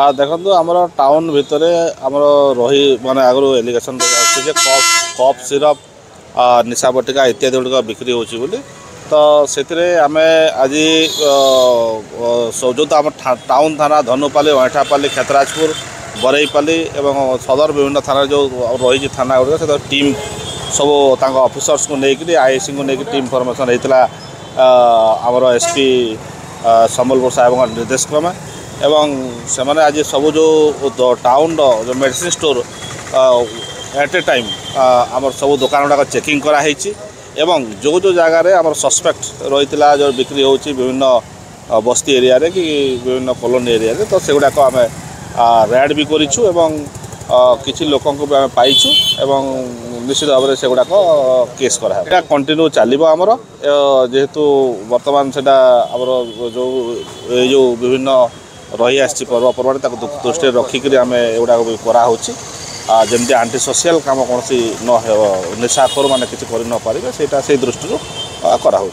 देखो आमर टाउन भितर आमर रही माने आगु एलिगेशन जे कप सिरप निशा बटिका इत्यादि गुड़िक बिक्री होची बोली तो से आम आज जो आम टाउन थाना धनुपाली अठापाली क्षेत्राजपुर बरईपाली एवं सदर विभिन्न थाना जो रही थाना गुड़िक से टीम सब ऑफिसर्स को लेकिन आईएससी को लेकिन टीम फॉर्मेशन होता आमर एसपी संबलपुर साहेब निर्देश क्रमे एवं से माने आज सब जो टाउन जो medicine store at a time आमर सब दुकान गुड़ाक चेकिंग कराई एवं जो जगार आमर सस्पेक्ट रही जो बिक्री होची विभिन्न बस्ती एरिया रे कि विभिन्न कॉलोनी एरिया रे तो से गुड़ाक आम रेड भी करिछु एवं किछि लोकों को आम पाइछु एवं निश्चित भाव में से गुड़ाक केस करा कंटिन्यू चलो आमर जेहेतु बर्तमान से जो विभिन्न रही आसी पर्वपर्वाणी दृष्टि रखिक आम एगुड़ा कराऊँगी जमी आंटी सोशल कम कौन न निशाखोर मैंने किसी कर न पारे से दृष्टि कराऊँ।